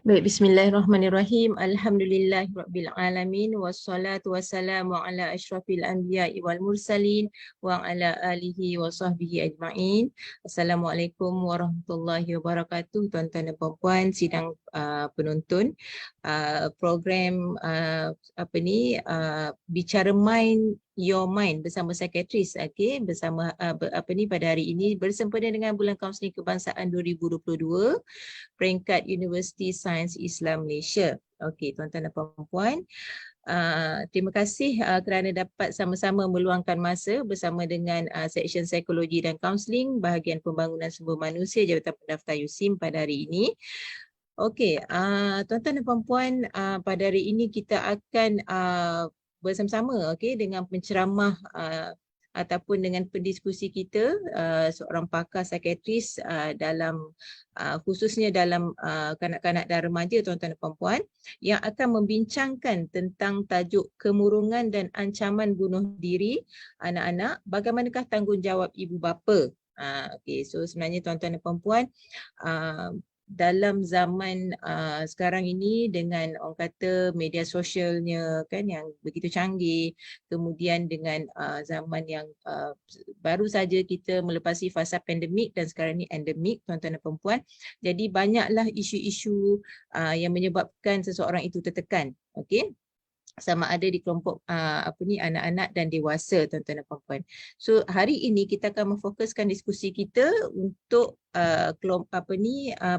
Baik, bismillahirrahmanirrahim. Alhamdulillahirabbil alamin wassalatu wassalamu ala asyrafil anbiya'i wal mursalin wa ala alihi wa sahbihi ajma'in. Assalamualaikum warahmatullahi wabarakatuh. Tuan-tuan dan puan-puan sidang penonton program Bicara Mind Your Mind bersama psikiatris, okey, bersama pada hari ini bersempena dengan Bulan Kaunseling Kebangsaan 2022 peringkat Universiti Sains Islam Malaysia. Okey, tuan-tuan dan puan-puan, terima kasih kerana dapat sama-sama meluangkan masa bersama dengan Seksyen Psikologi dan Kaunseling Bahagian Pembangunan Sumber Manusia Jabatan Pendaftar USIM pada hari ini. Okey, tuan-tuan dan puan-puan, pada hari ini kita akan bersama-sama dengan penceramah ataupun dengan pendiskusi kita, seorang pakar psikiatris dalam khususnya dalam kanak-kanak dan remaja, tuan-tuan dan puan-puan, yang akan membincangkan tentang tajuk kemurungan dan ancaman bunuh diri anak-anak, bagaimanakah tanggungjawab ibu bapa. Okey, so sebenarnya tuan-tuan dan puan-puan, dalam zaman sekarang ini dengan orang kata media sosialnya kan yang begitu canggih, kemudian dengan zaman yang baru saja kita melepasi fasa pandemik dan sekarang ni endemik, tuan-tuan dan perempuan, jadi banyaklah isu-isu yang menyebabkan seseorang itu tertekan, okey, sama ada di kelompok anak-anak dan dewasa, tuan-tuan dan puan-puan. So hari ini kita akan memfokuskan diskusi kita untuk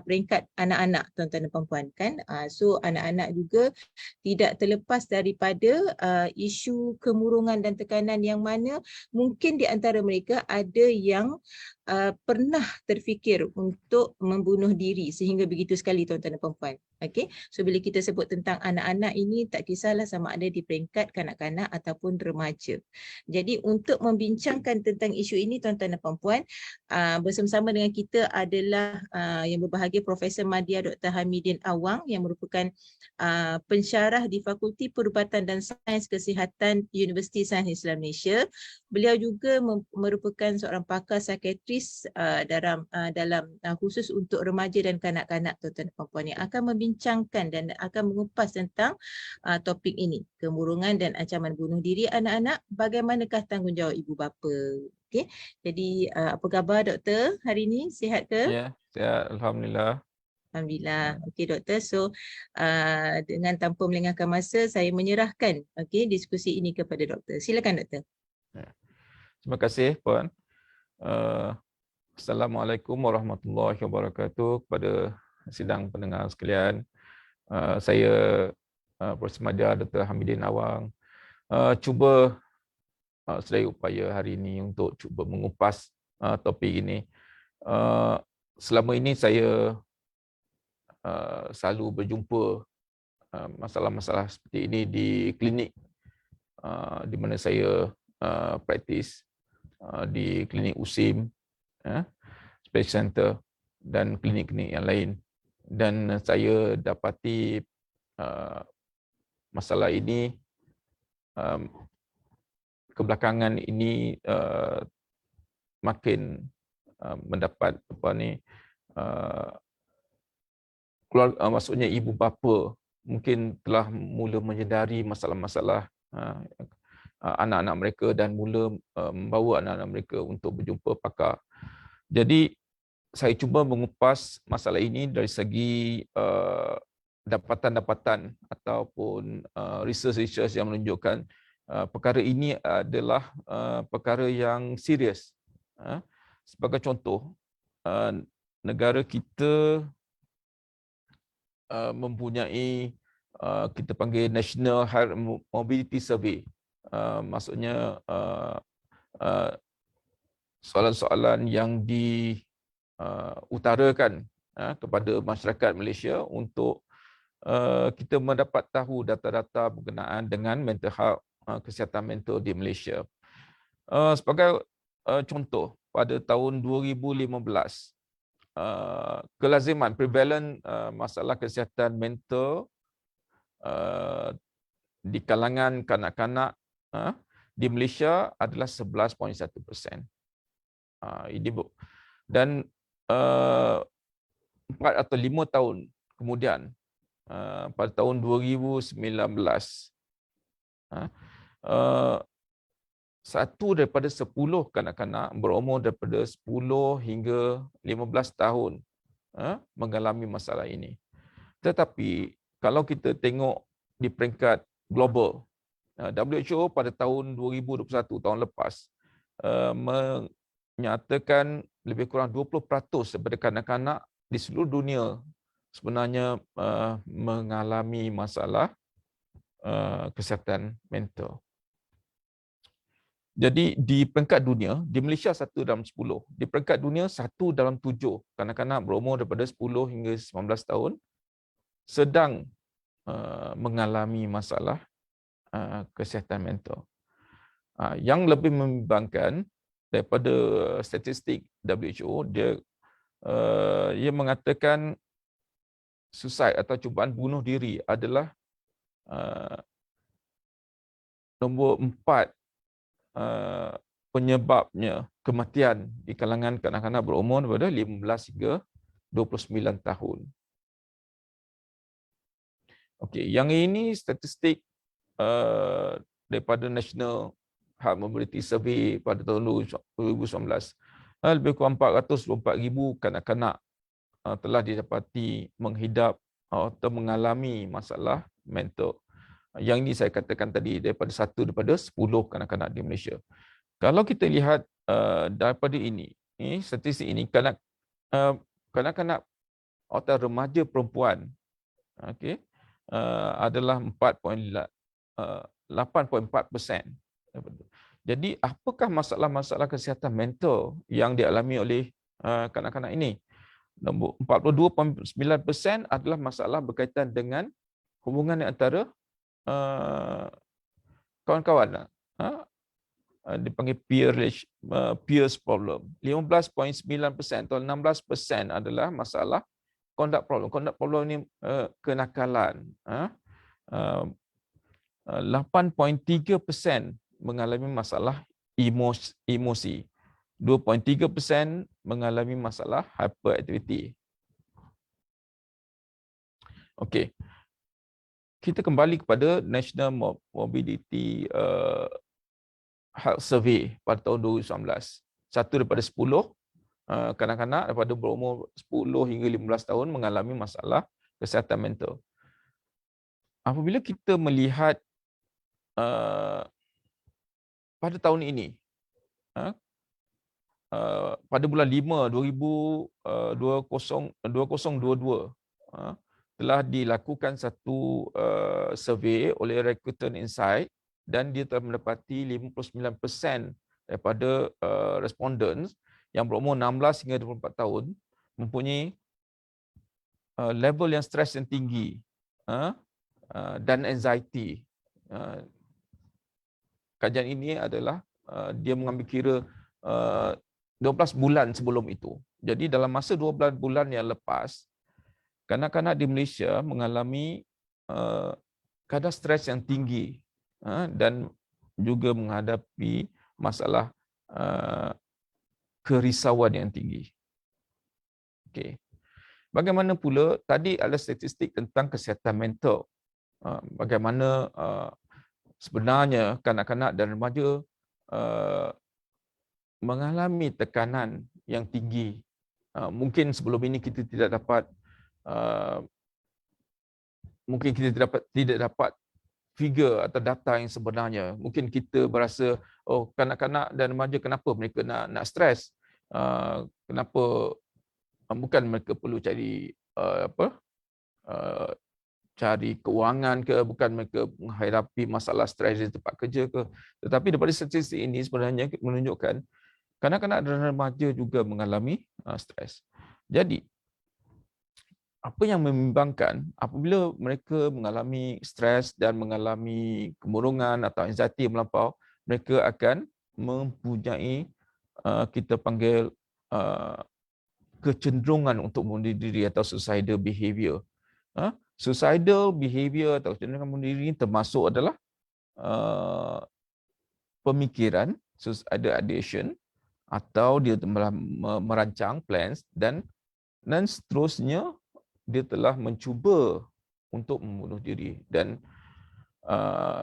peringkat anak-anak, tuan-tuan dan puan-puan kan. So anak-anak juga tidak terlepas daripada isu kemurungan dan tekanan yang mana mungkin di antara mereka ada yang pernah terfikir untuk membunuh diri, sehingga begitu sekali, tuan-tuan dan puan-puan. Okey, so bila kita sebut tentang anak-anak ini, tak kisahlah sama ada di peringkat kanak-kanak ataupun remaja. Jadi untuk membincangkan tentang isu ini, tuan-tuan dan puan-puan, bersama-sama dengan kita adalah yang berbahagia Profesor Madya Dr. Hamidin Awang yang merupakan pensyarah di Fakulti Perubatan dan Sains Kesihatan Universiti Sains Islam Malaysia. Beliau juga merupakan seorang pakar psikiatris dalam khusus untuk remaja dan kanak-kanak, tuan-tuan dan puan-puan, yang akan membincangkan dan akan mengupas tentang topik ini, kemurungan dan ancaman bunuh diri anak-anak, bagaimanakah tanggungjawab ibu bapa. Okey, jadi apa khabar doktor hari ini? Sihat ke? Ya, sihat, alhamdulillah. Alhamdulillah. Okey doktor, so dengan tanpa melengahkan masa, saya menyerahkan diskusi ini kepada doktor. Silakan doktor. Ya. Terima kasih Puan. Assalamualaikum warahmatullahi wabarakatuh kepada sidang pendengar sekalian. Saya Profesor Madya Dr. Hamidin Awang cuba sedaya upaya hari ini untuk cuba mengupas topik ini. Selama ini saya selalu berjumpa masalah-masalah seperti ini di klinik di mana saya praktis, di klinik USIM, Special Center dan klinik-klinik yang lain. Dan saya dapati masalah ini kebelakangan ini makin mendapat maksudnya ibu bapa mungkin telah mula menyedari masalah-masalah anak-anak mereka dan mula membawa anak-anak mereka untuk berjumpa pakar. Jadi saya cuba mengupas masalah ini dari segi dapatan-dapatan ataupun research yang menunjukkan perkara ini adalah perkara yang serius. Sebagai contoh, negara kita mempunyai kita panggil National Health Mobility Survey. Maksudnya soalan-soalan yang diutarakan kepada masyarakat Malaysia untuk kita mendapat tahu data-data berkenaan dengan mental health, kesihatan mental di Malaysia. Sebagai contoh, pada tahun 2015, kelaziman prevalent masalah kesihatan mental di kalangan kanak-kanak di Malaysia adalah 11.1%. Ini dan 4 atau 5 tahun kemudian pada tahun 2019. Satu daripada 10 kanak-kanak berumur daripada 10 hingga 15 tahun mengalami masalah ini. Tetapi kalau kita tengok di peringkat global, WHO pada tahun 2021, tahun lepas, menyatakan lebih kurang 20% daripada kanak-kanak di seluruh dunia sebenarnya mengalami masalah kesihatan mental. Jadi di peringkat dunia, di Malaysia 1 dalam 10, di peringkat dunia 1 dalam 7 kanak-kanak berumur daripada 10 hingga 19 tahun sedang mengalami masalah kesihatan mental. Yang lebih membimbangkan daripada statistik WHO, dia mengatakan suicide atau cubaan bunuh diri adalah nombor 4 penyebabnya kematian di kalangan kanak-kanak berumur daripada 15 hingga 29 tahun. Okey, yang ini statistik daripada National Health Mobility Survey pada tahun 2019. Lebih kurang 424,000 kanak-kanak telah didapati menghidap atau mengalami masalah mental. Yang ini saya katakan tadi daripada 1 daripada 10 kanak-kanak di Malaysia. Kalau kita lihat daripada ini statistik ini, kanak-kanak atau remaja perempuan adalah 8.4%. Jadi apakah masalah-masalah kesihatan mental yang dialami oleh kanak-kanak ini? Nombor 42.9% adalah masalah berkaitan dengan hubungan antara kawan-kawan, dipanggil peers problem. 15.9% atau 16% adalah masalah conduct problem. Conduct problem ni kenakalan. 8.3% mengalami masalah emosi. 2.3% mengalami masalah hyperactivity. Okey. Kita kembali kepada National Mobility Health Survey pada tahun 2019. 1 daripada 10 kanak-kanak daripada berumur 10 hingga 15 tahun mengalami masalah kesihatan mental. Apabila kita melihat pada tahun ini, pada bulan 5 2022, telah dilakukan satu survey oleh Rakuten Insight dan dia telah mendapati 59% daripada respondents yang berumur 16 hingga 24 tahun mempunyai level yang stres yang tinggi dan anxiety. Kajian ini adalah dia mengambil kira 12 bulan sebelum itu. Jadi dalam masa 12 bulan yang lepas, kanak-kanak di Malaysia mengalami kadar stres yang tinggi dan juga menghadapi masalah kerisauan yang tinggi. Okey. Bagaimana pula tadi ada statistik tentang kesihatan mental. Bagaimana sebenarnya kanak-kanak dan remaja mengalami tekanan yang tinggi. Mungkin sebelum ini kita tidak dapat tidak dapat figure atau data yang sebenarnya. Mungkin kita berasa, oh, kanak-kanak dan remaja kenapa mereka nak stres? Kenapa bukan mereka perlu cari cari kewangan ke, bukan mereka menghadapi masalah stres di tempat kerja ke. Tetapi daripada statistik ini sebenarnya menunjukkan kanak-kanak dan remaja juga mengalami stres. Jadi apa yang membimbangkan apabila mereka mengalami stres dan mengalami kemurungan atau anxiety melampau, mereka akan mempunyai kita panggil kecenderungan untuk bunuh diri atau suicidal behavior. Suicidal behavior atau kecenderungan bunuh diri termasuk adalah pemikiran suicidal ideation atau dia merancang plans dan seterusnya dia telah mencuba untuk membunuh diri, dan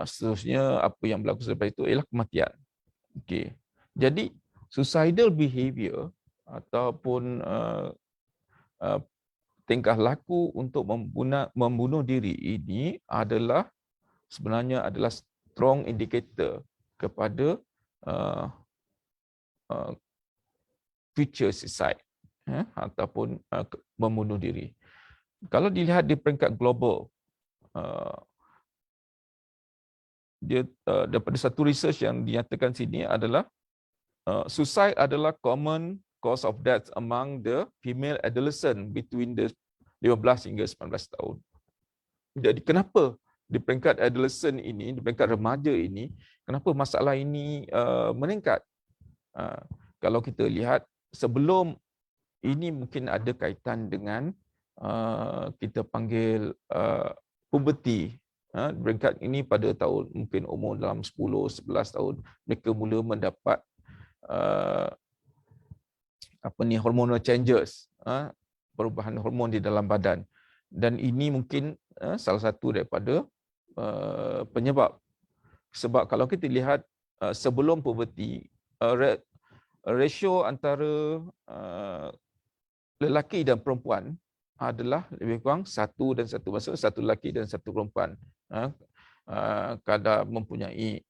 seterusnya apa yang berlaku selepas itu ialah kematian. Okey. Jadi suicidal behavior ataupun tingkah laku untuk membunuh diri ini sebenarnya adalah strong indicator kepada future suicide, ataupun membunuh diri. Kalau dilihat di peringkat global, daripada satu research yang dinyatakan sini adalah suicide adalah common cause of death among the female adolescent between the 15 hingga 19 tahun. Jadi kenapa di peringkat adolescent ini, di peringkat remaja ini, kenapa masalah ini meningkat? Kalau kita lihat sebelum ini, mungkin ada kaitan dengan kita panggil puberti. Peringkat ini pada tahun mungkin umur dalam 10-11 tahun mereka mula mendapat hormonal changes, perubahan hormon di dalam badan, dan ini mungkin salah satu daripada penyebab. Sebab kalau kita lihat sebelum puberti, rasio antara lelaki dan perempuan adalah lebih kurang 1 dan 1, maksudnya 1 lelaki dan 1 perempuan. Kadar mempunyai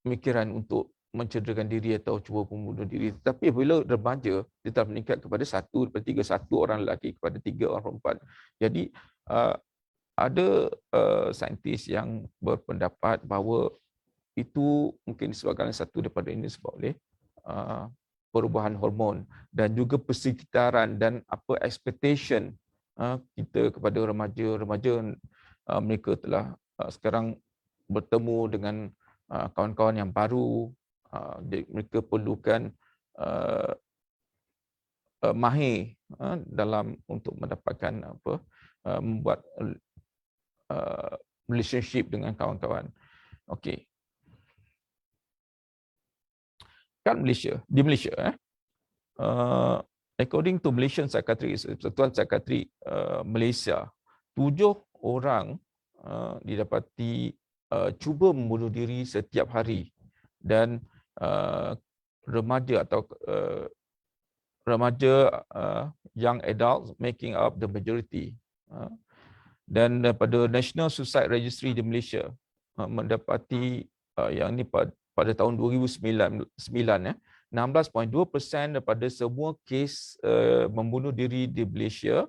pemikiran untuk mencederakan diri atau cuba membunuh diri. Tapi apabila remaja, dia telah meningkat kepada 1/3, 1 orang lelaki kepada 3 orang perempuan. Jadi ada saintis yang berpendapat bahawa itu mungkin disebabkan satu daripada ini sebab oleh perubahan hormon dan juga persekitaran dan expectation kita kepada remaja. Mereka telah sekarang bertemu dengan kawan-kawan yang baru. Mereka perlukan mahir dalam untuk mendapatkan membuat relationship dengan kawan-kawan. Okey. Kan di Malaysia, according to Malaysian Psychiatry, Persatuan Psikiatri Malaysia, 7 orang didapati cuba membunuh diri setiap hari, dan remaja atau young adults making up the majority. Dan daripada National Suicide Registry di Malaysia mendapati yang ini pada tahun 2009, 16.2% daripada semua kes membunuh diri di Malaysia,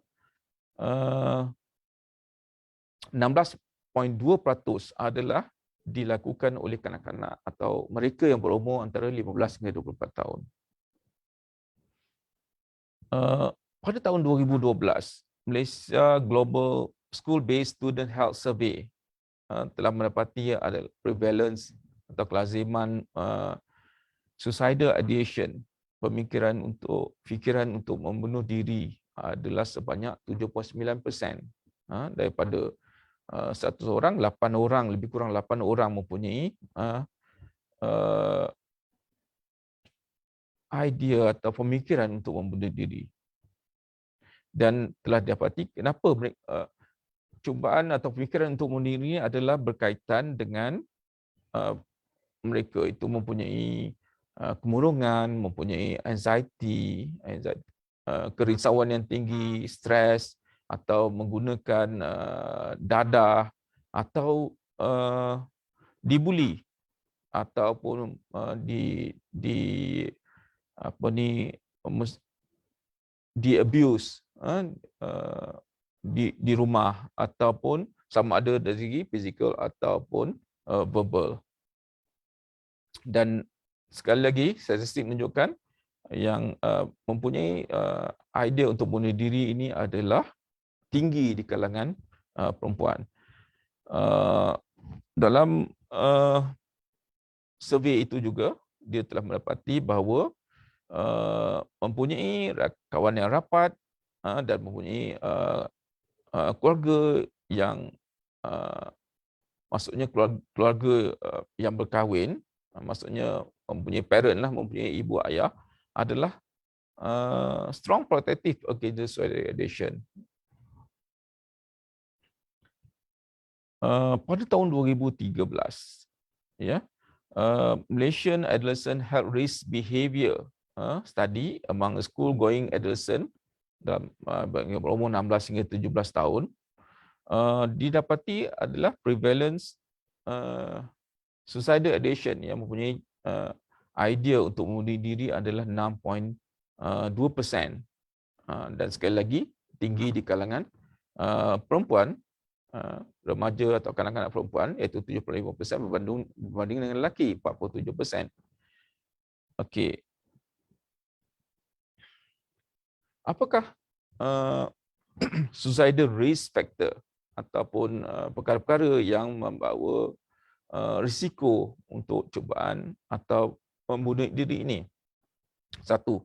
16.2% adalah dilakukan oleh kanak-kanak atau mereka yang berumur antara 15 hingga 24 tahun. Pada tahun 2012, Malaysia Global School-Based Student Health Survey telah mendapati ada prevalence atau kelaziman suicidal ideation, fikiran untuk membunuh diri adalah sebanyak 79%. Daripada 100 orang, 8 orang, lebih kurang 8 orang mempunyai idea atau pemikiran untuk membunuh diri. Dan telah didapati kenapa cubaan atau pemikiran untuk membunuh diri adalah berkaitan dengan mereka itu mempunyai kemurungan, mempunyai anxiety, kerisauan yang tinggi, stres, atau menggunakan dadah, atau dibuli, ataupun di abuse di rumah, ataupun sama ada dari segi fizikal ataupun verbal. Dan sekali lagi, statistik menunjukkan yang mempunyai idea untuk bunuh diri ini adalah tinggi di kalangan perempuan. Dalam survey itu juga, dia telah mendapati bahawa mempunyai kawan yang rapat dan mempunyai keluarga yang maksudnya keluarga yang berkahwin, maksudnya mempunyai parent lah, mempunyai ibu ayah, adalah strong protective against suicidal ideation. pada tahun 2013, ya, Malaysian Adolescent Health Risk Behaviour Study among school-going adolescent dalam berumur 16 hingga 17 tahun, didapati adalah prevalence suicidal ideation yang mempunyai idea untuk membunuh diri adalah 6.2%. Dan sekali lagi tinggi di kalangan perempuan, remaja atau kanak-kanak perempuan, iaitu 75% berbanding dengan lelaki 47%. Okey. Apakah suicidal risk factor ataupun perkara-perkara yang membawa risiko untuk cubaan atau membunuh diri ini? Satu,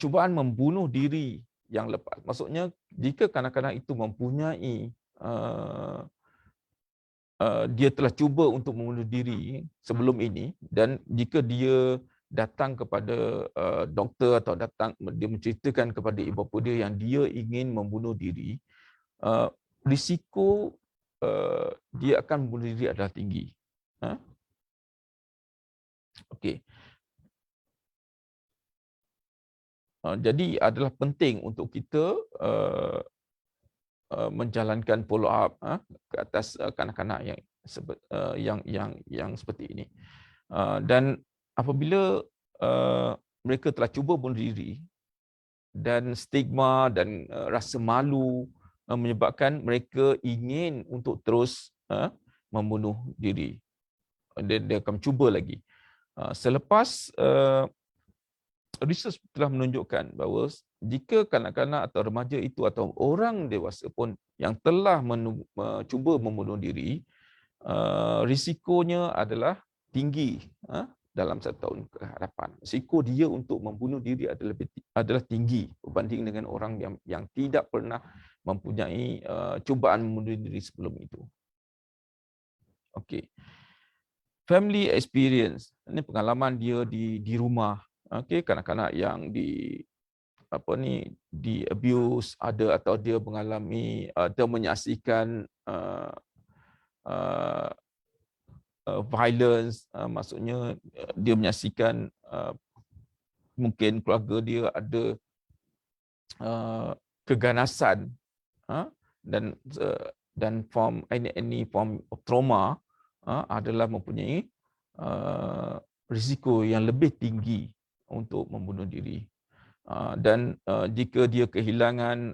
cubaan membunuh diri yang lepas. Maksudnya jika kanak-kanak itu mempunyai dia telah cuba untuk membunuh diri sebelum ini, dan jika dia datang kepada doktor atau dia menceritakan kepada ibu bapa dia yang dia ingin membunuh diri, risiko dia akan membunuh diri adalah tinggi. Okey. Jadi adalah penting untuk kita menjalankan follow up ke atas kanak-kanak yang seperti ini. Dan apabila mereka telah cuba bunuh diri, dan stigma dan rasa malu menyebabkan mereka ingin untuk terus membunuh diri. Dia akan cuba lagi. Selepas research telah menunjukkan bahawa jika kanak-kanak atau remaja itu atau orang dewasa pun yang telah cuba membunuh diri, risikonya adalah tinggi dalam 1 tahun ke hadapan. Risiko dia untuk membunuh diri adalah tinggi berbanding dengan orang yang tidak pernah mempunyai cubaan membunuh diri sebelum itu. Okey. Family experience, ini pengalaman dia di rumah. Okey, kanak-kanak yang di abuse ada, atau dia mengalami atau menyaksikan violence, maksudnya dia menyaksikan mungkin keluarga dia ada keganasan, dan any form of trauma adalah mempunyai risiko yang lebih tinggi untuk membunuh diri. Dan jika dia kehilangan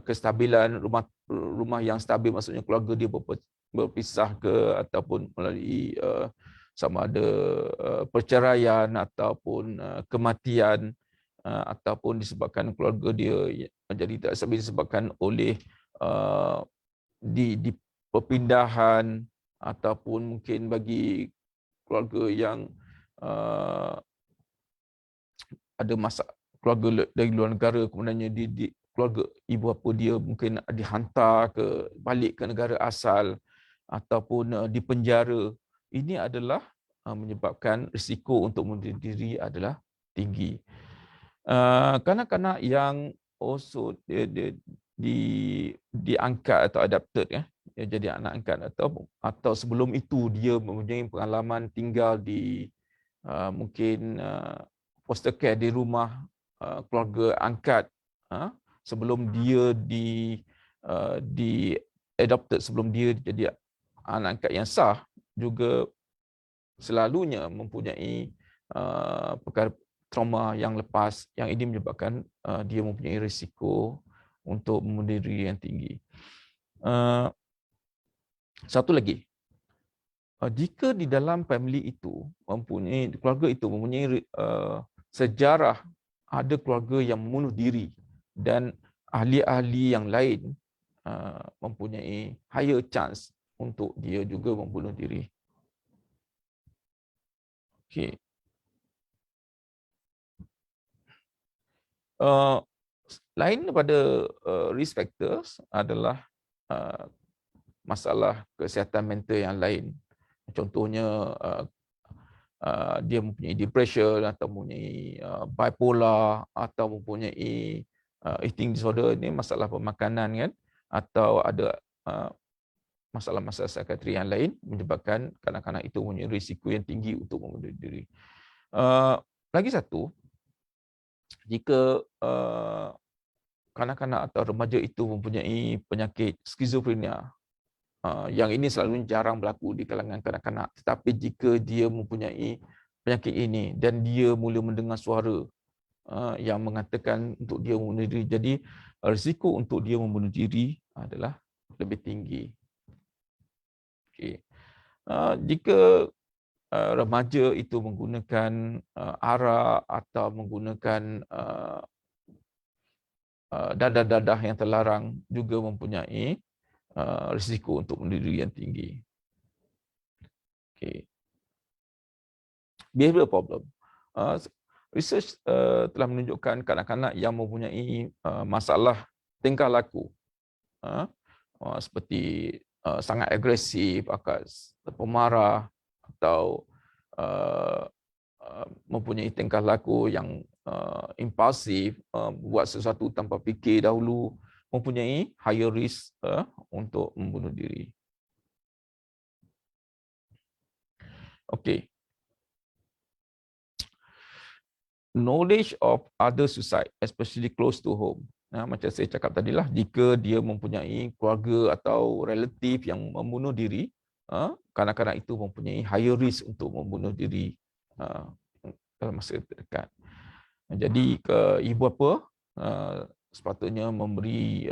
kestabilan rumah yang stabil, maksudnya keluarga dia berpisah ke, ataupun melalui sama ada perceraian ataupun kematian, ataupun disebabkan keluarga dia menjadi tak stabil disebabkan oleh di perpindahan, ataupun mungkin bagi keluarga yang ada masalah keluarga dari luar negara, kemudiannya di keluarga ibu bapa dia mungkin dihantar balik ke negara asal ataupun dipenjara. Ini adalah menyebabkan risiko untuk membunuh diri adalah tinggi. Kanak-kanak yang also diangkat atau adapted, jadi anak angkat, atau sebelum itu dia mempunyai pengalaman tinggal di mungkin foster care di rumah keluarga angkat sebelum dia di adopted, sebelum dia jadi anak angkat yang sah, juga selalunya mempunyai perkara trauma yang lepas, yang ini menyebabkan dia mempunyai risiko untuk membunuh diri yang tinggi. Satu lagi, jika di dalam family itu keluarga itu mempunyai sejarah ada keluarga yang membunuh diri, dan ahli-ahli yang lain mempunyai higher chance untuk dia juga membunuh diri. Okey. Lain daripada risk factors adalah masalah kesihatan mental yang lain. Contohnya dia mempunyai depression, atau mempunyai bipolar, atau mempunyai eating disorder ni masalah pemakanan kan, atau ada masalah-masalah psikiatri yang lain menyebabkan kanak-kanak itu mempunyai risiko yang tinggi untuk membunuh diri. Lagi satu, jika kanak-kanak atau remaja itu mempunyai penyakit skizofrenia, yang ini selalu jarang berlaku di kalangan kanak-kanak, tetapi jika dia mempunyai penyakit ini dan dia mula mendengar suara yang mengatakan untuk dia membunuh diri, jadi risiko untuk dia membunuh diri adalah lebih tinggi. Okay. Jika remaja itu menggunakan arak atau menggunakan dadah-dadah yang terlarang, juga mempunyai risiko untuk membunuh diri yang tinggi. Okay. Behavioral problem. Research telah menunjukkan kanak-kanak yang mempunyai masalah tingkah laku, seperti sangat agresif, pemarah, atau mempunyai tingkah laku yang impulsif, buat sesuatu tanpa fikir dahulu, mempunyai higher risk untuk membunuh diri. Okey. Knowledge of other suicide, especially close to home. Macam saya cakap tadilah, jika dia mempunyai keluarga atau relatif yang membunuh diri, kanak-kanak itu mempunyai higher risk untuk membunuh diri dalam masa terdekat. Jadi ibu bapa sepatutnya memberi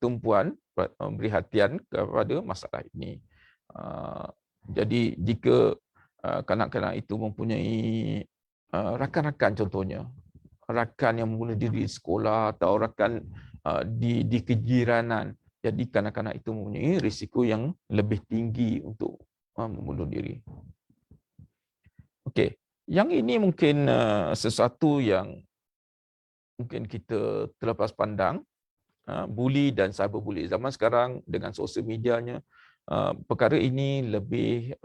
tumpuan, memberi perhatian kepada masalah ini. Jadi jika kanak-kanak itu mempunyai rakan-rakan, contohnya rakan yang membunuh diri di sekolah atau rakan di kejiranan, jadi kanak-kanak itu mempunyai risiko yang lebih tinggi untuk membunuh diri. Okey, yang ini mungkin sesuatu yang mungkin kita terlepas pandang, bully dan cyberbully. Zaman sekarang dengan sosial medianya, perkara ini lebih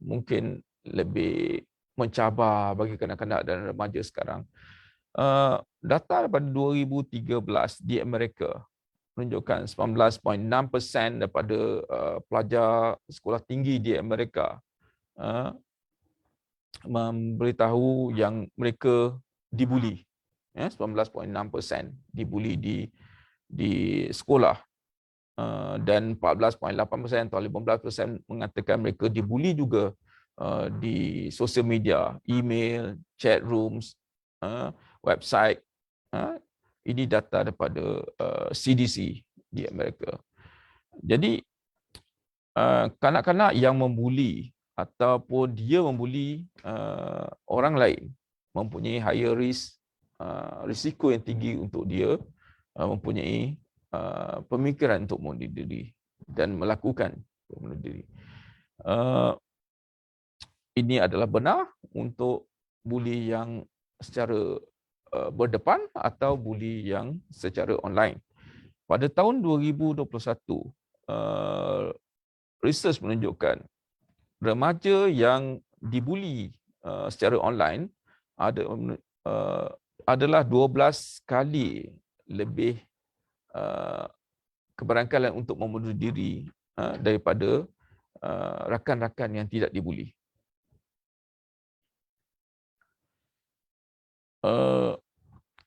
mungkin lebih mencabar bagi kanak-kanak dan remaja sekarang. Data daripada 2013 di Amerika menunjukkan 19.6% daripada pelajar sekolah tinggi di Amerika memberitahu yang mereka dibuli. 19.6% dibuli di sekolah, dan 14.8% atau 15% mengatakan mereka dibuli juga di sosial media, email, chat rooms, website. Ini data daripada CDC di Amerika. Jadi kanak-kanak yang membuli ataupun dia membuli orang lain mempunyai higher risk, risiko yang tinggi untuk dia mempunyai pemikiran untuk membunuh diri dan melakukan membunuh diri. Ini adalah benar untuk buli yang secara berdepan atau buli yang secara online. Pada tahun 2021, research menunjukkan remaja yang dibuli secara online adalah 12 kali lebih kebarangkalan untuk membunuh diri daripada rakan-rakan yang tidak dibuli.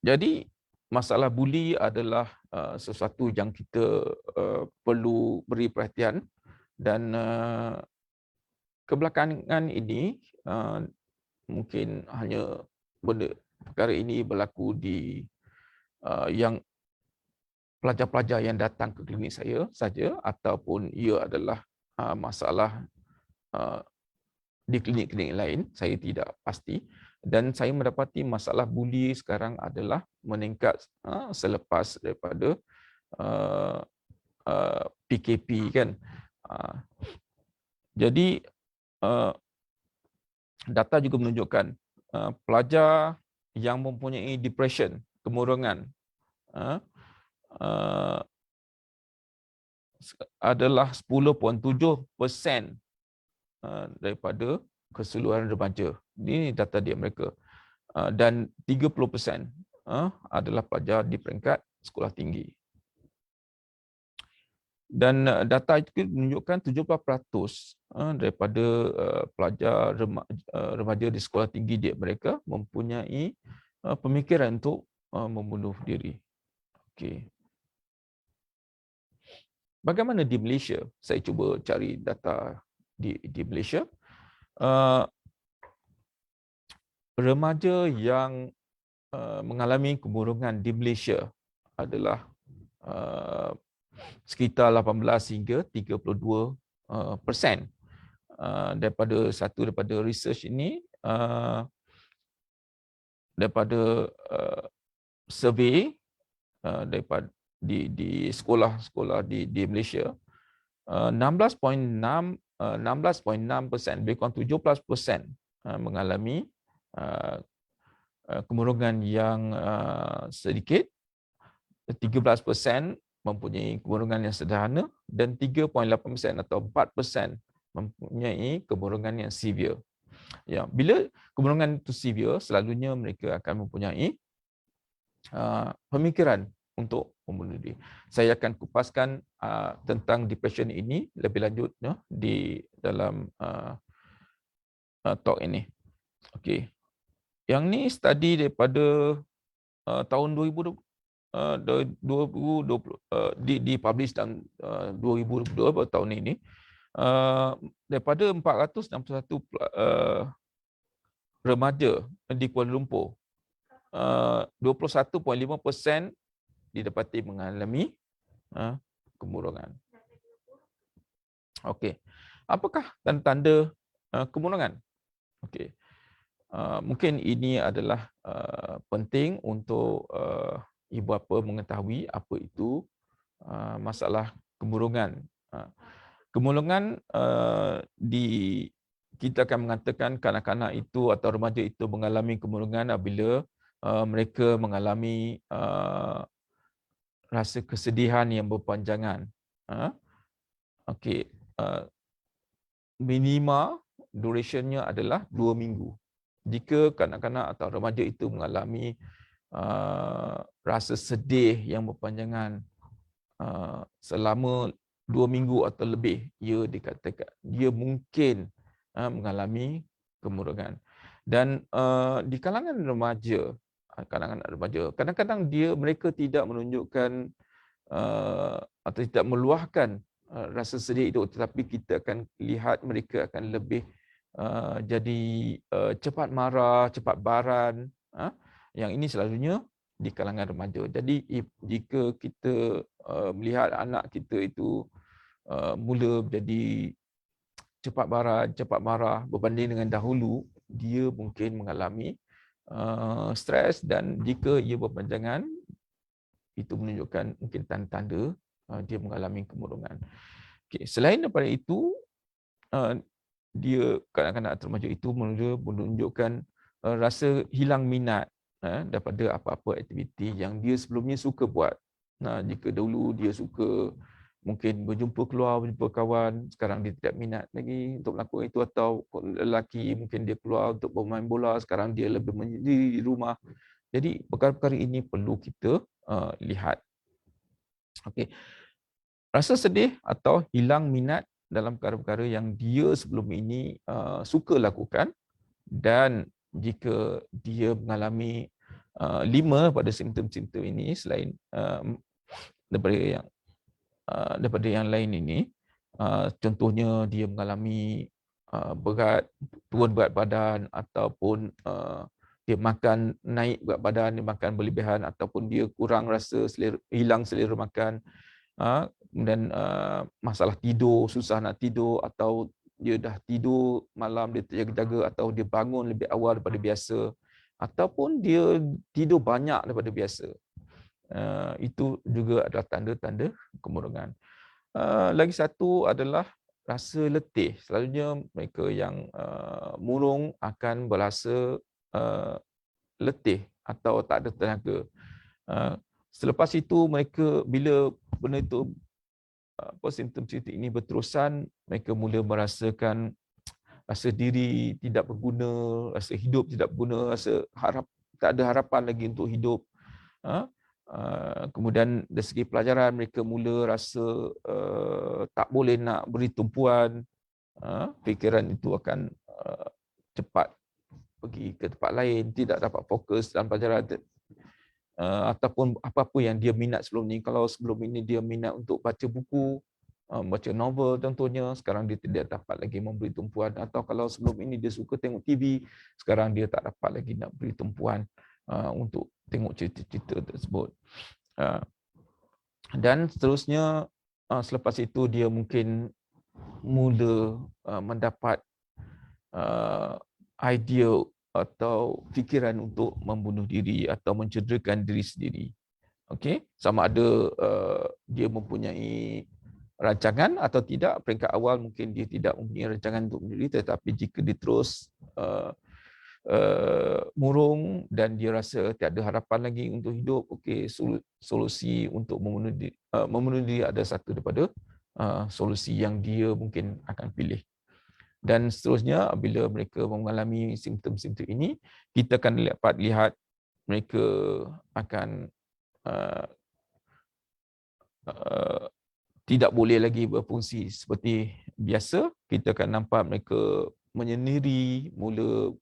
Jadi masalah buli adalah sesuatu yang kita perlu beri perhatian, dan kebelakangan ini mungkin hanya perkara ini berlaku di yang pelajar-pelajar yang datang ke klinik saya saja, ataupun ia adalah masalah di klinik-klinik lain, saya tidak pasti. Dan saya mendapati masalah buli sekarang adalah meningkat selepas daripada PKP kan. Jadi data juga menunjukkan pelajar yang mempunyai depression, kemurungan, adalah 10.7% daripada keseluruhan remaja. Ini data di Amerika. Dan 30% adalah pelajar di peringkat sekolah tinggi. Dan data itu menunjukkan 70% daripada pelajar remaja di sekolah tinggi didik mereka mempunyai pemikiran untuk membunuh diri. Okey. Bagaimana di Malaysia? Saya cuba cari data di Malaysia. Remaja yang mengalami kemurungan di Malaysia adalah sekitar 18 hingga 32%. Daripada research ini, daripada survey daripada di sekolah-sekolah di Malaysia, 16.6%, lebih kurang 17% mengalami kemurungan yang sedikit, 13% mempunyai kemurungan yang sederhana, dan 3.8% atau 4% mempunyai kemurungan yang severe. Ya, bila kemurungan itu severe, selalunya mereka akan mempunyai pemikiran untuk membunuh diri. Saya akan kupaskan tentang depression ini lebih lanjut di dalam talk ini. Okey. Yang ni study daripada tahun 2020, dipublish dalam 2022 tahun ini. Daripada 461 remaja di Kuala Lumpur, 21.5% didapati mengalami kemurungan. Okey. Apakah tanda-tanda kemurungan? Okey. Mungkin ini adalah penting untuk ibu bapa mengetahui apa itu masalah kemurungan. Kemurungan kita akan mengatakan kanak-kanak itu atau remaja itu mengalami kemurungan apabila mereka mengalami rasa kesedihan yang berpanjangan. Okey, minima durationnya adalah 2 minggu. Jika kanak-kanak atau remaja itu mengalami rasa sedih yang berpanjangan selama 2 minggu atau lebih, ia dikatakan dia mungkin mengalami kemurungan. Dan di kalangan remaja, kadang-kadang mereka tidak menunjukkan atau tidak meluahkan rasa sedih itu, tetapi kita akan lihat mereka akan lebih jadi cepat marah, cepat baran. Yang ini selalunya di kalangan remaja. Jadi jika kita melihat anak kita itu mula menjadi cepat baran, cepat marah berbanding dengan dahulu, dia mungkin mengalami stres, dan jika ia berpanjangan, itu menunjukkan mungkin tanda-tanda dia mengalami kemurungan. Okay. Selain daripada itu, dia kanak-kanak atau remaja itu menunjukkan rasa hilang minat daripada apa-apa aktiviti yang dia sebelumnya suka buat. Jika dahulu dia suka mungkin berjumpa kawan, sekarang dia tidak minat lagi untuk melakukan itu, atau lelaki mungkin dia keluar untuk bermain bola, sekarang dia lebih menyendiri di rumah. Jadi perkara-perkara ini perlu kita lihat. Okey. Rasa sedih atau hilang minat dalam perkara-perkara yang dia sebelum ini suka lakukan, dan jika dia mengalami 5 pada simptom-simptom ini selain daripada yang lain ini, contohnya dia mengalami turun berat badan, ataupun dia makan naik berat badan, dia makan berlebihan, ataupun dia kurang rasa hilang selera makan, kemudian masalah tidur, susah nak tidur, atau dia dah tidur malam dia terjaga-jaga, atau dia bangun lebih awal daripada biasa, ataupun dia tidur banyak daripada biasa. Itu juga adalah tanda-tanda kemurungan. Lagi satu adalah rasa letih. Selalunya mereka yang murung akan berasa letih atau tak ada tenaga. Selepas itu mereka, bila benda itu simptom-simptom ini berterusan, mereka mula merasakan rasa diri tidak berguna, rasa hidup tidak berguna, rasa tak ada harapan lagi untuk hidup. Kemudian dari segi pelajaran mereka mula rasa tak boleh nak beri tumpuan, fikiran itu akan cepat pergi ke tempat lain, tidak dapat fokus dalam pelajaran, ataupun apa-apa yang dia minat sebelum ni. Kalau sebelum ini dia minat untuk baca buku, baca novel contohnya, sekarang dia tidak dapat lagi memberi tumpuan. Atau kalau sebelum ini dia suka tengok TV, sekarang dia tak dapat lagi nak beri tumpuan untuk tengok cerita-cerita tersebut. Dan seterusnya, selepas itu dia mungkin mula mendapat idea atau fikiran untuk membunuh diri atau mencederakan diri sendiri. Okey, sama ada dia mempunyai rancangan atau tidak. Peringkat awal mungkin dia tidak mempunyai rancangan untuk bunuh diri, tetapi jika dia terus murung dan dia rasa tiada harapan lagi untuk hidup, okey, solusi untuk membunuh diri ada satu daripada solusi yang dia mungkin akan pilih. Dan seterusnya, bila mereka mengalami simptom-simptom ini, kita akan dapat lihat mereka akan tidak boleh lagi berfungsi seperti biasa. Kita akan nampak mereka menyendiri, mula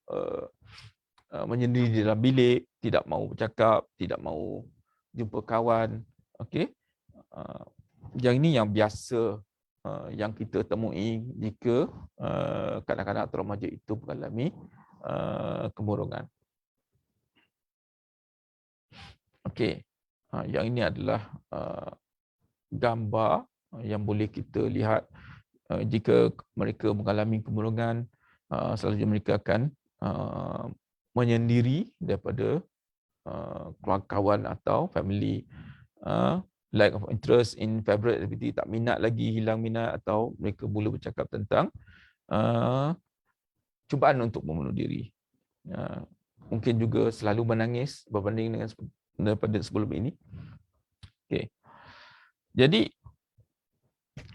menyendiri di dalam bilik, tidak mahu bercakap, tidak mahu jumpa kawan. Okey, yang ini yang biasa yang kita temui jika kanak-kanak atau remaja itu mengalami kemurungan. Okey, yang ini adalah gambar yang boleh kita lihat jika mereka mengalami kemurungan. Selalunya mereka akan menyendiri daripada kawan atau family. Lack of interest in favorite activity, tak minat lagi, hilang minat, atau mereka mula bercakap tentang cubaan untuk membunuh diri. Mungkin juga selalu menangis berbanding dengan daripada sebelum ini. Okay. Jadi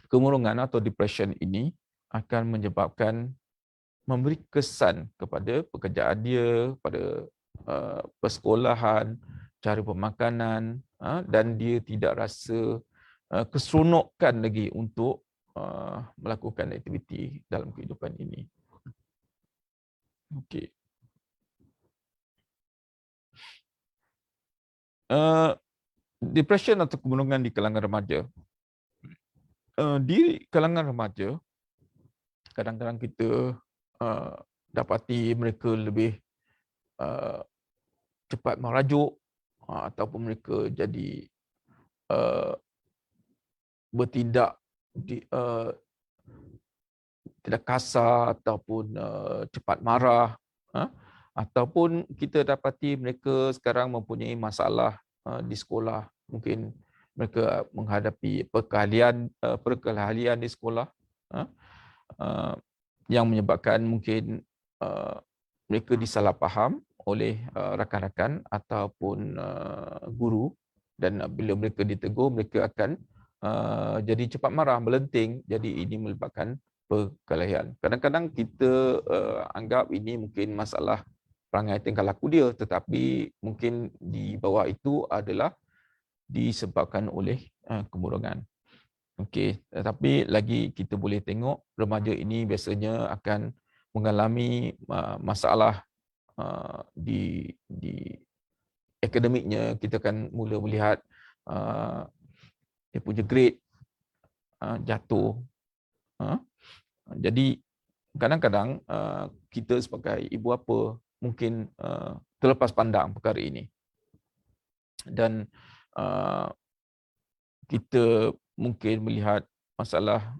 kemurungan atau depression ini akan menyebabkan memberi kesan kepada pekerjaan dia, pada persekolahan, cara pemakanan, dan dia tidak rasa keseronokan lagi untuk melakukan aktiviti dalam kehidupan ini. Okey. Depression atau kemurungan di kalangan remaja. Di kalangan remaja, kadang-kadang kita dapati mereka lebih cepat merajuk, ataupun mereka jadi bertindak tidak kasar ataupun cepat marah, ataupun kita dapati mereka sekarang mempunyai masalah di sekolah. Mungkin mereka menghadapi perkelahian di sekolah, yang menyebabkan mungkin mereka disalahfaham oleh rakan-rakan ataupun guru, dan bila mereka ditegur, mereka akan jadi cepat marah, melenting. Jadi ini menyebabkan perkelahian. Kadang-kadang kita anggap ini mungkin masalah perangai tingkah laku dia, tetapi mungkin di bawah itu adalah disebabkan oleh kemurungan. Okey, tetapi lagi kita boleh tengok remaja ini biasanya akan mengalami masalah di akademiknya. Kita akan mula melihat dia punya grade jatuh. Jadi kadang-kadang kita sebagai ibu bapa mungkin terlepas pandang perkara ini, dan kita mungkin melihat masalah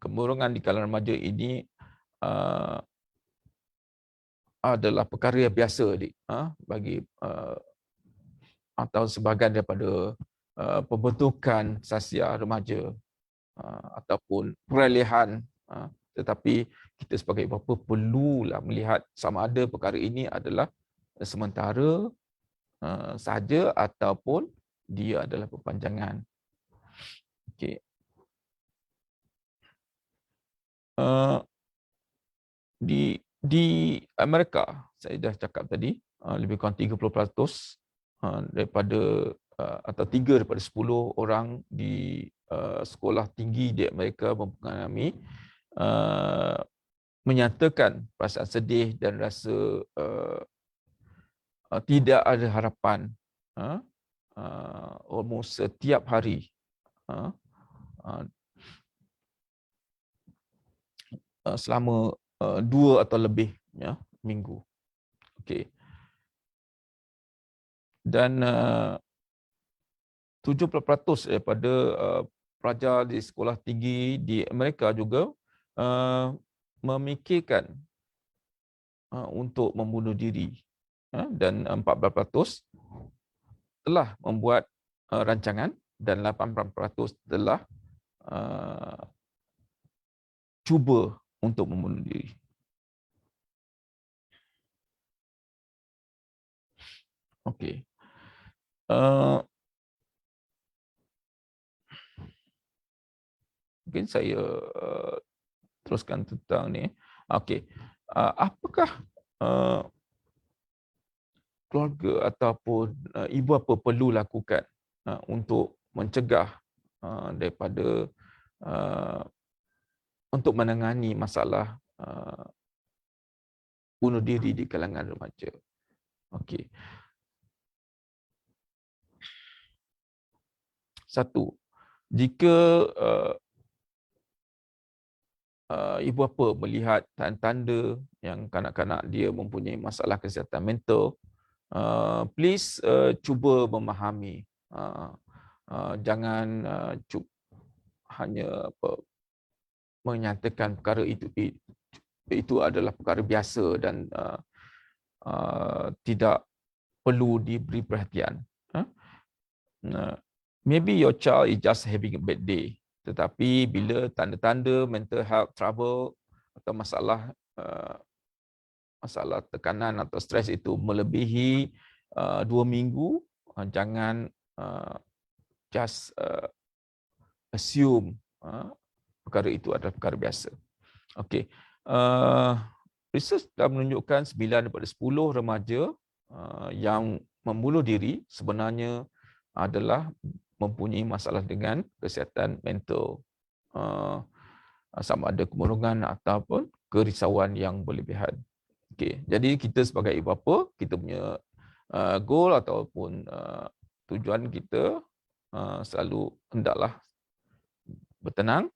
kemurungan di kalangan remaja ini adalah perkara yang biasa bagi atau sebahagian daripada pembentukan sasia remaja ataupun perolehan. Tetapi kita sebagai bapa perlulah melihat sama ada perkara ini adalah sementara sahaja ataupun dia adalah perpanjangan. Okey. Di Amerika, saya dah cakap tadi, lebih kurang 30% daripada atau 3 daripada 10 orang di sekolah tinggi di Amerika mengalami menyatakan perasaan sedih dan rasa tidak ada harapan almost setiap hari selama 2 atau lebih minggu. Okey. Dan 70% daripada pelajar di sekolah tinggi di Amerika juga memikirkan untuk membunuh diri, dan 14% telah membuat rancangan dan 18% telah cuba untuk membunuh diri. Okey. Mungkin saya teruskan tentang ni. Okey. Apakah keluarga ataupun ibu bapa perlu lakukan untuk mencegah daripada untuk menangani masalah bunuh diri di kalangan remaja? Okey. Satu, jika ibu bapa melihat tanda-tanda yang kanak-kanak dia mempunyai masalah kesihatan mental, please cuba memahami. Jangan hanya menyatakan perkara itu adalah perkara biasa dan tidak perlu diberi perhatian. Maybe your child is just having a bad day. Tetapi bila tanda-tanda mental health trouble atau masalah tekanan atau stres itu melebihi 2 minggu, jangan just assume perkara itu adalah perkara biasa. Okey. Research telah menunjukkan 9 daripada 10 remaja yang membunuh diri sebenarnya adalah mempunyai masalah dengan kesihatan mental, sama ada kemurungan ataupun kerisauan yang berlebihan. Okey, jadi kita sebagai ibu bapa, kita punya goal ataupun tujuan kita selalu hendaklah bertenang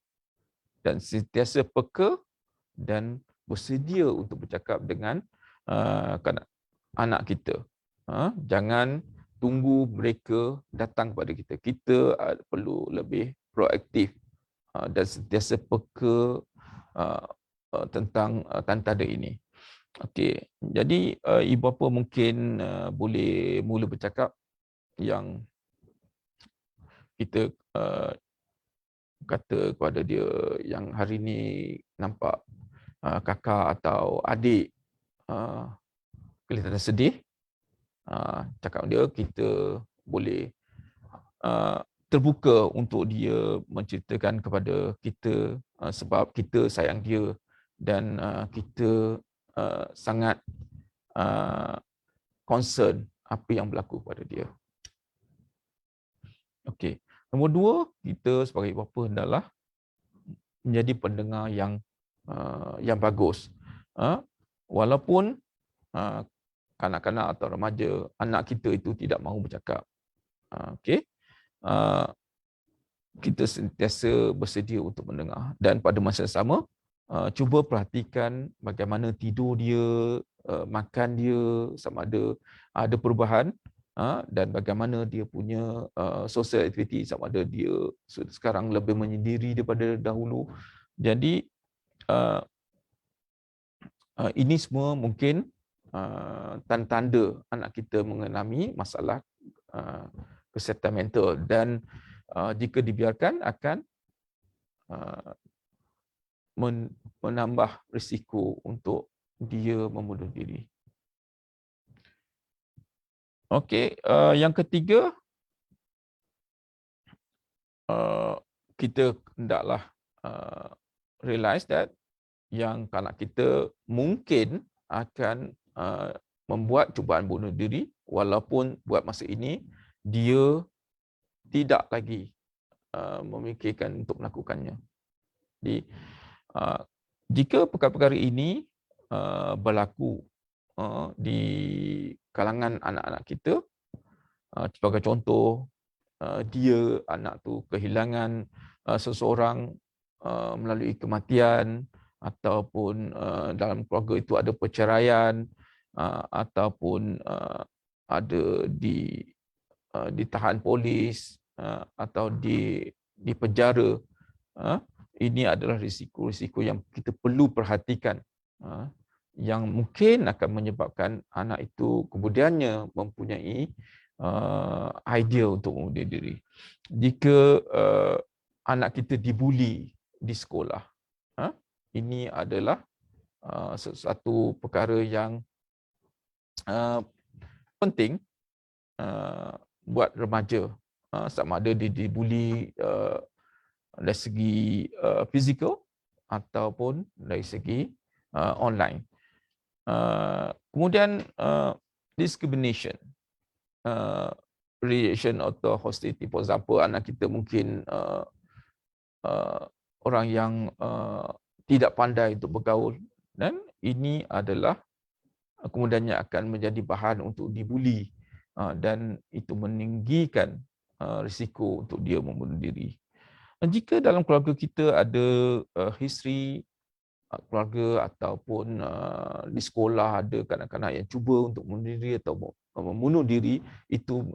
dan sentiasa peka dan bersedia untuk bercakap dengan anak kita. Jangan tunggu mereka datang kepada kita. Kita perlu lebih proaktif dan sentiasa peka tentang tanda-tanda ini. Okey, jadi ibu bapa mungkin boleh mula bercakap yang kita kata kepada dia yang hari ni nampak kakak atau adik kelihatan sedih. Cakap dia, kita boleh terbuka untuk dia menceritakan kepada kita sebab kita sayang dia dan kita sangat concern apa yang berlaku pada dia. Okey. Nombor 2, kita sebagai bapa hendaklah menjadi pendengar yang bagus. Walaupun kanak-kanak atau remaja, anak kita itu tidak mahu bercakap. Okey. Kita sentiasa bersedia untuk mendengar dan pada masa yang sama cuba perhatikan bagaimana tidur dia, makan dia, sama ada perubahan dan bagaimana dia punya social activity, sama ada dia sekarang lebih menyendiri daripada dahulu. Jadi ini semua mungkin tanda-tanda anak kita mengalami masalah kesihatan mental dan jika dibiarkan akan menambah risiko untuk dia membunuh diri. Okey, yang ketiga, kita hendaklah realize that yang kanak kita mungkin akan membuat cubaan bunuh diri walaupun buat masa ini dia tidak lagi memikirkan untuk melakukannya. Jadi jika perkara-perkara ini berlaku di kalangan anak-anak kita, sebagai contoh, dia anak tu kehilangan seseorang melalui kematian, ataupun dalam keluarga itu ada perceraian, ataupun ada ditahan polis, atau di penjara, ini adalah risiko-risiko yang kita perlu perhatikan, yang mungkin akan menyebabkan anak itu kemudiannya mempunyai idea untuk mengundur diri. Jika anak kita dibuli di sekolah, ini adalah sesuatu perkara yang penting buat remaja, sama ada dia dibuli dari segi fizikal ataupun dari segi online. Kemudian discrimination, relation atau hostility. For example, anak kita mungkin orang yang tidak pandai untuk bergaul, dan ini adalah kemudiannya akan menjadi bahan untuk dibuli, dan itu meninggikan risiko untuk dia membunuh diri. Jika dalam keluarga kita ada history keluarga ataupun di sekolah ada kanak-kanak yang cuba untuk membunuh diri atau membunuh diri, itu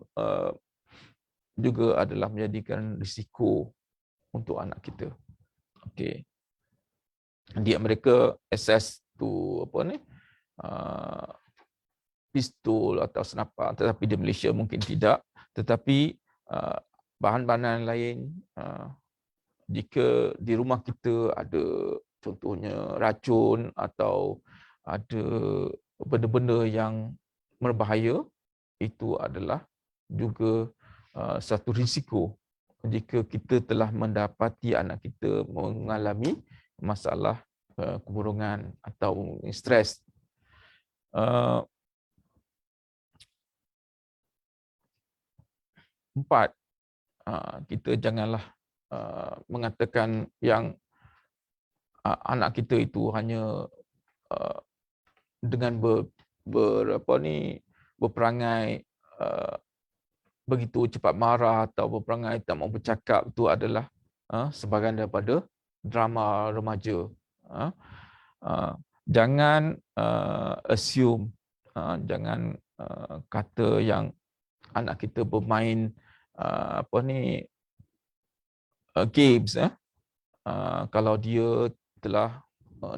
juga adalah menjadikan risiko untuk anak kita. Okey. Dia mereka access to pistol atau senapan, tetapi di Malaysia mungkin tidak. Tetapi bahan-bahan lain, jika di rumah kita ada contohnya racun atau ada benda-benda yang berbahaya, itu adalah juga satu risiko jika kita telah mendapati anak kita mengalami masalah kemurungan atau stres. Empat, kita janganlah mengatakan yang anak kita itu hanya dengan berperangai begitu cepat marah atau berperangai tak mau bercakap, itu adalah sebahagian daripada drama remaja. Jangan assume, jangan kata yang anak kita bermain games, kalau dia telah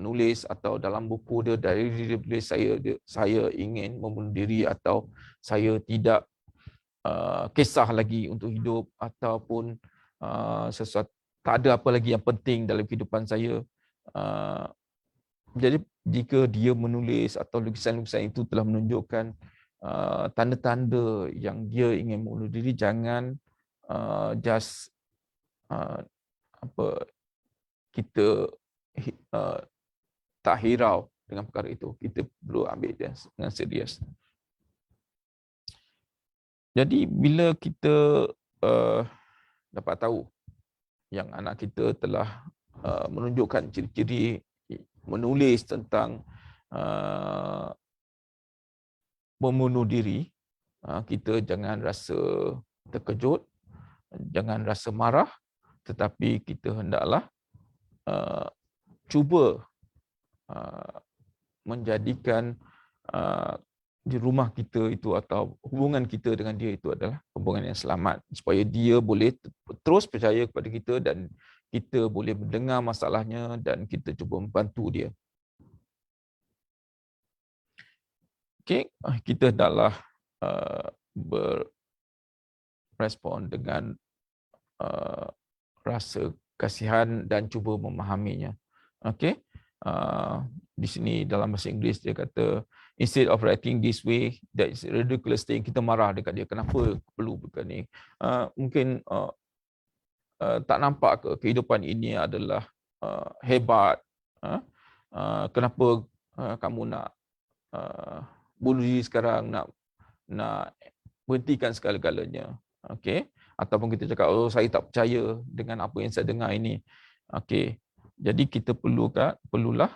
nulis atau dalam buku dia dari saya ingin membunuh diri, atau saya tidak kisah lagi untuk hidup, ataupun sesuatu tak ada apa lagi yang penting dalam kehidupan saya. Jadi jika dia menulis atau lukisan-lukisan itu telah menunjukkan tanda-tanda yang dia ingin membunuh diri, jangan just kita tak hirau dengan perkara itu. Kita perlu ambil dia dengan serius. Jadi bila kita dapat tahu yang anak kita telah menunjukkan ciri-ciri menulis tentang membunuh diri, kita jangan rasa terkejut, jangan rasa marah, tetapi kita hendaklah cuba menjadikan di rumah kita itu atau hubungan kita dengan dia itu adalah hubungan yang selamat, supaya dia boleh terus percaya kepada kita dan kita boleh mendengar masalahnya dan kita cuba membantu dia. Okey, kita hendaklah berespon dengan rasa kasihan dan cuba memahaminya. Okey. Di sini dalam bahasa Inggeris dia kata, instead of reacting this way, that is ridiculous thing. Kita marah dekat dia, kenapa perlu bukan ni? Mungkin tak nampak ke kehidupan ini adalah hebat? Kenapa kamu nak bunuh diri sekarang, nak nak berhentikan segala-galanya. Okey, ataupun kita cakap, oh saya tak percaya dengan apa yang saya dengar ini. Okey, jadi kita perlulah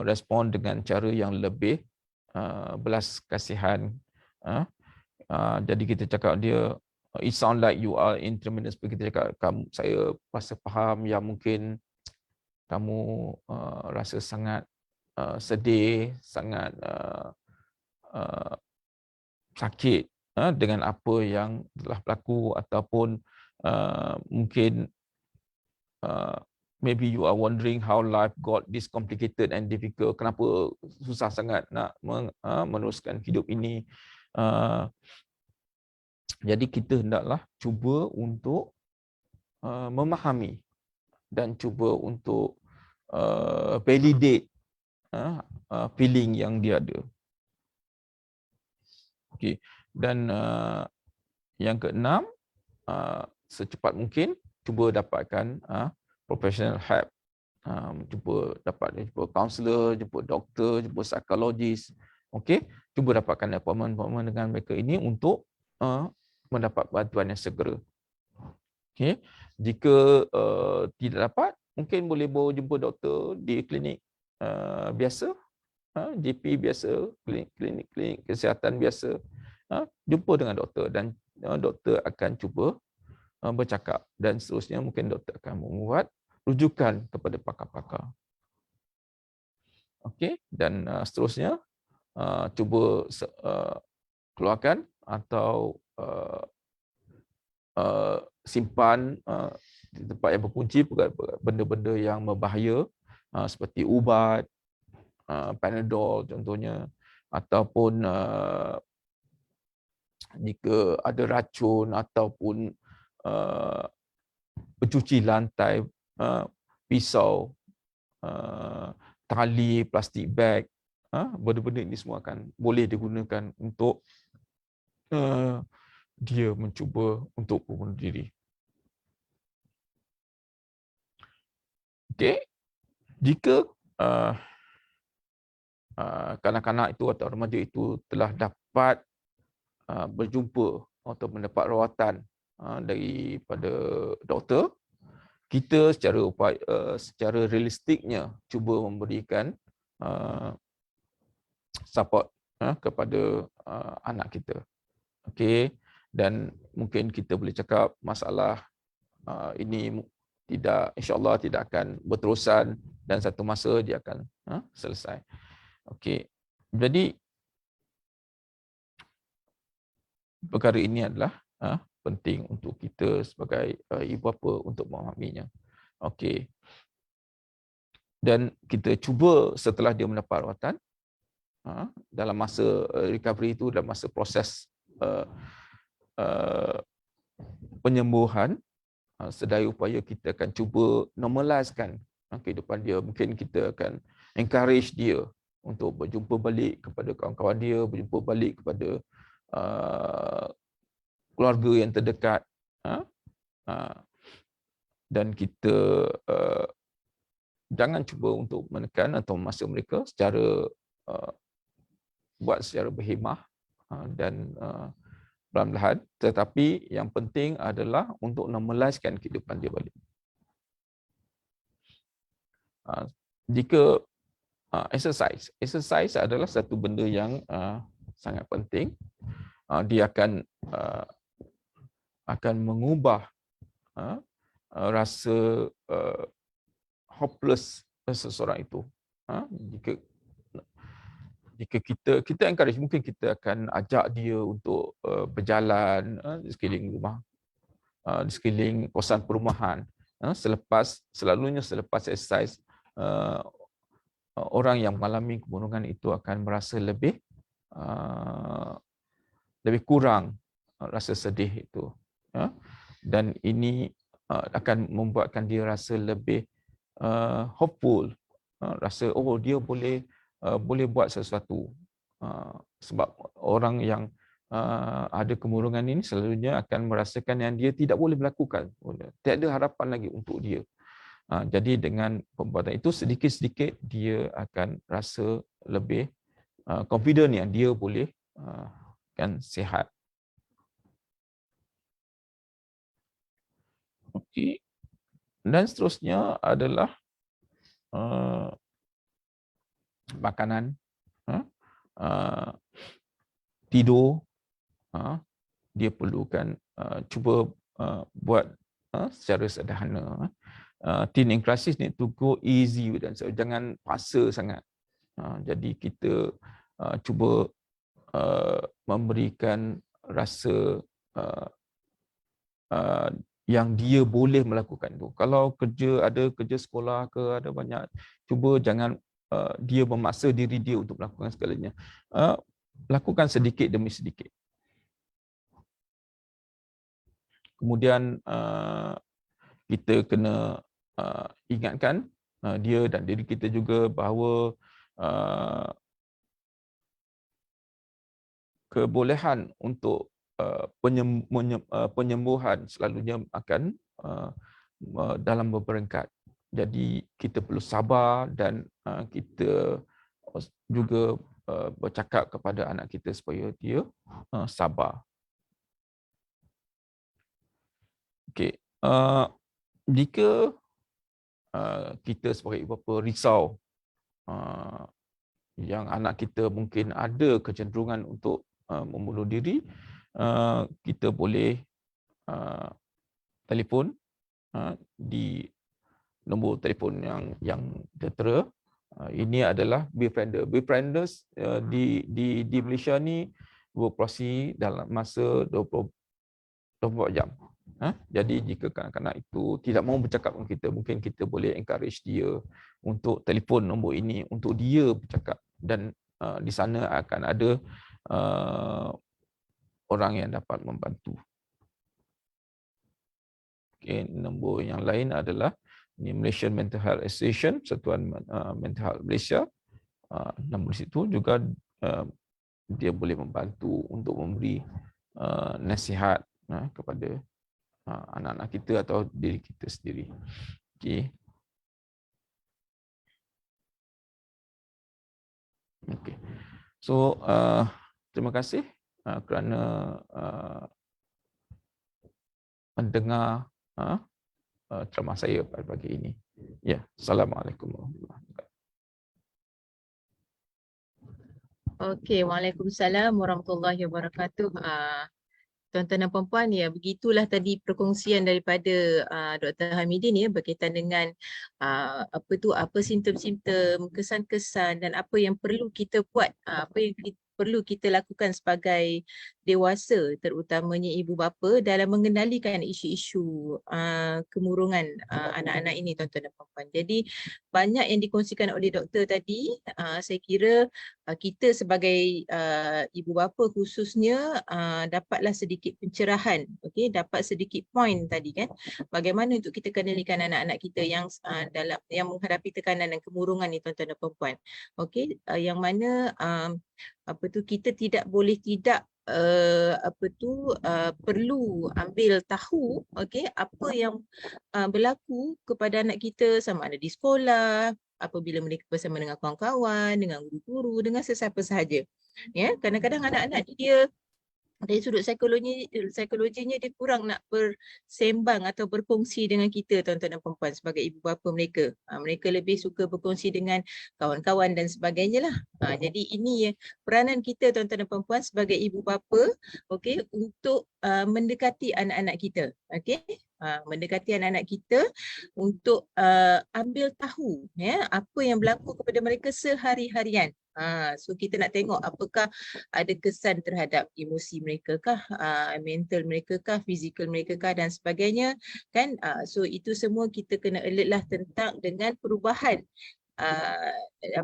respon dengan cara yang lebih belas kasihan. Jadi kita cakap dia, it sound like you are in tremendous pain. Kita cakap, saya rasa faham yang mungkin kamu rasa sangat sedih, sangat sakit dengan apa yang telah berlaku, ataupun mungkin maybe you are wondering how life got this complicated and difficult. Kenapa susah sangat nak meneruskan hidup ini. Jadi kita hendaklah cuba untuk memahami dan cuba untuk validate feeling yang dia ada. Okey, dan yang keenam, secepat mungkin cuba dapatkan professional help. Cuba kaunselor, jumpa doktor, jumpa psikologis. Okey, cuba dapatkan appointment dengan mereka ini untuk mendapat bantuan yang segera. Okey, jika tidak dapat, mungkin boleh bawa jumpa doktor di klinik biasa, GP biasa, klinik kesihatan biasa. Jumpa dengan doktor dan doktor akan cuba bercakap, dan seterusnya mungkin doktor akan membuat rujukan kepada pakar-pakar. Okey, dan seterusnya cuba keluarkan atau simpan di tempat yang berkunci benda-benda yang berbahaya, seperti ubat, Panadol contohnya, ataupun jika ada racun ataupun pencuci lantai, pisau, tali, plastik bag, benda-benda ini semua akan boleh digunakan untuk dia mencuba untuk membunuh diri. Okey, jika kanak-kanak itu atau remaja itu telah dapat berjumpa atau mendapat rawatan daripada doktor, kita secara realistiknya cuba memberikan support kepada anak kita. Okey, dan mungkin kita boleh cakap masalah ini insya-Allah tidak akan berterusan dan satu masa dia akan selesai. Okey, jadi perkara ini adalah penting untuk kita sebagai ibu bapa untuk memahaminya. Okey. Dan kita cuba setelah dia mendapat rawatan, dalam masa recovery itu, dalam masa proses penyembuhan, sedaya upaya kita akan cuba normalizekan kehidupan dia. Mungkin kita akan encourage dia untuk berjumpa balik kepada kawan-kawan dia, berjumpa balik kepada keluarga yang terdekat, dan kita jangan cuba untuk menekan atau memaksa mereka buat secara berhemah dan perlahan-lahan, tetapi yang penting adalah untuk normalizekan kehidupan dia balik. Jika exercise adalah satu benda yang sangat penting. Dia akan mengubah rasa hopeless seseorang itu. Jika kita encourage, mungkin kita akan ajak dia untuk berjalan di sekeliling rumah, di sekeliling kawasan perumahan. Selalunya selepas exercise, orang yang mengalami kebunuhan itu akan merasa lebih kurang rasa sedih itu, dan ini akan membuatkan dia rasa lebih hopeful, rasa dia boleh buat sesuatu, sebab orang yang ada kemurungan ini selalunya akan merasakan yang dia tidak boleh melakukan, tiada harapan lagi untuk dia. Jadi dengan pembuatan itu, sedikit-sedikit dia akan rasa lebih confident yang dia boleh kan sihat. Okey. Dan seterusnya adalah makanan, tidur. Dia perlukan cuba buat secara sederhana. Teen in crisis need to go easy with themselves. Jangan paksa sangat. Jadi kita cuba memberikan rasa yang dia boleh melakukan tu. Kalau ada kerja sekolah ke, ada banyak, cuba jangan dia memaksa diri dia untuk melakukan segalanya. Lakukan sedikit demi sedikit. Kemudian kita kena ingatkan dia dan diri kita juga bahawa kebolehan untuk penyembuhan selalunya akan dalam berperingkat. Jadi kita perlu sabar dan kita juga bercakap kepada anak kita supaya dia sabar. Okey, jika kita sebagai ibu bapa risau yang anak kita mungkin ada kecenderungan untuk membunuh diri, kita boleh telefon di nombor telefon yang tertera. Ini adalah Befriender. Befrienders di Malaysia ni beroperasi dalam masa 24 jam. Jadi jika kanak-kanak itu tidak mahu bercakap dengan kita, mungkin kita boleh encourage dia untuk telefon nombor ini untuk dia bercakap, dan di sana akan ada orang yang dapat membantu. Okay, nombor yang lain adalah Malaysian Mental Health Association, Satuan Mental Health Malaysia. Nombor situ juga dia boleh membantu untuk memberi nasihat kepada anak-anak kita atau diri kita sendiri. Okey. Okey. So terima kasih kerana mendengar ceramah saya pada pagi ini. Ya, Assalamualaikum warahmatullahi wabarakatuh. Okey, Waalaikumsalam warahmatullahi wabarakatuh. Tuan-tuan dan puan-puan, ya begitulah tadi perkongsian daripada Dr. Hamidin ya berkaitan dengan apa simptom-simptom, kesan-kesan dan apa yang perlu kita buat, apa yang perlu kita lakukan sebagai dewasa, terutamanya ibu bapa dalam mengendalikan isu-isu kemurungan anak-anak ini, tuan-tuan dan puan-puan. Jadi banyak yang dikongsikan oleh doktor tadi. Saya kira kita sebagai ibu bapa khususnya dapatlah sedikit pencerahan, okey, dapat sedikit point tadi kan, bagaimana untuk kita kendalikan anak-anak kita yang yang menghadapi tekanan dan kemurungan ni, tuan-tuan dan puan-puan. Okey, yang mana kita tidak perlu ambil tahu, okey, apa yang berlaku kepada anak kita, sama ada di sekolah, apabila mereka bersama dengan kawan-kawan, dengan guru-guru, dengan sesiapa sahaja. Ya, kadang-kadang anak-anak dia dari sudut psikologinya dia kurang nak bersembang atau berkongsi dengan kita, tuan-tuan dan puan-puan, sebagai ibu bapa mereka. Mereka lebih suka berkongsi dengan kawan-kawan dan sebagainya lah. Jadi ini peranan kita, tuan-tuan dan puan-puan, sebagai ibu bapa, okey, untuk mendekati anak-anak kita, okey. Mendekati anak-anak kita untuk ambil tahu ya apa yang berlaku kepada mereka sehari-harian. So kita nak tengok apakah ada kesan terhadap emosi mereka kah, mental mereka kah, fizikal mereka kah dan sebagainya kan. So itu semua kita kena alert lah tentang dengan perubahan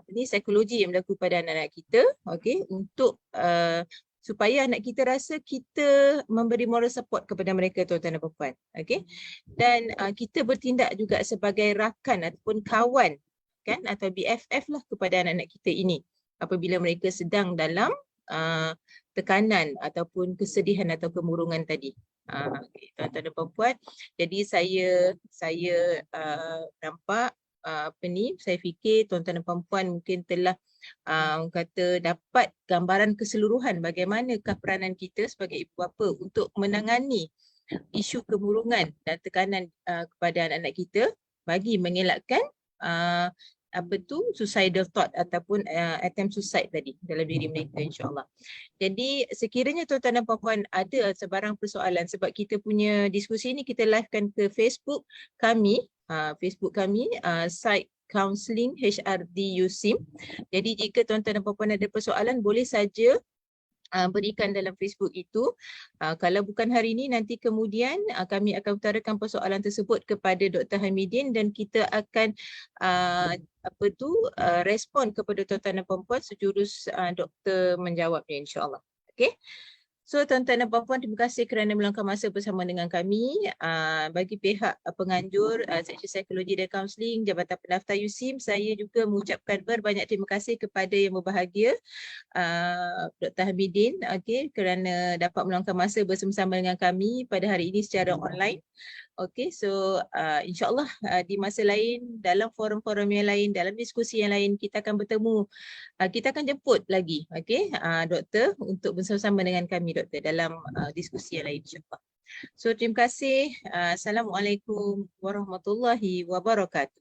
psikologi yang berlaku pada anak-anak kita, okey, untuk supaya anak kita rasa kita memberi moral support kepada mereka, tuan-tuan dan puan-puan, okey. Dan kita bertindak juga sebagai rakan ataupun kawan kan, atau BFF lah kepada anak-anak kita ini apabila mereka sedang dalam tekanan ataupun kesedihan atau kemurungan tadi. Okay, tuan-tuan dan puan-puan, jadi saya nampak saya fikir tuan-tuan dan puan-puan mungkin telah kata dapat gambaran keseluruhan bagaimanakah peranan kita sebagai ibu bapa untuk menangani isu kemurungan dan tekanan kepada anak-anak kita bagi mengelakkan suicidal thought ataupun attempt suicide tadi dalam diri mereka, insyaAllah. Jadi sekiranya tuan-tuan dan puan-puan ada sebarang persoalan, sebab kita punya diskusi ni kita livekan ke Facebook kami, site Counselling HRD USIM. Jadi jika tuan-tuan dan puan-puan ada persoalan, boleh saja berikan dalam Facebook itu. Kalau bukan hari ini, nanti kemudian kami akan utarakan persoalan tersebut kepada Dr. Hamidin dan kita akan respon kepada tuan-tuan dan puan-puan sejurus doktor menjawabnya, insyaAllah. Okay. So tuan-tuan dan puan-puan, terima kasih kerana meluangkan masa bersama dengan kami. Bagi pihak penganjur Seksyen Psikologi dan Kaunseling Jabatan Pendaftar USIM, saya juga mengucapkan berbanyak terima kasih kepada yang berbahagia Dr. Hamidin, kerana dapat meluangkan masa bersama-sama dengan kami pada hari ini secara online. Okay, so insyaAllah di masa lain, dalam forum-forum yang lain, dalam diskusi yang lain, kita akan bertemu. Kita akan jemput lagi, doktor, untuk bersama-sama dengan kami, doktor, dalam diskusi yang lain, insyaAllah. So terima kasih. Assalamualaikum warahmatullahi wabarakatuh.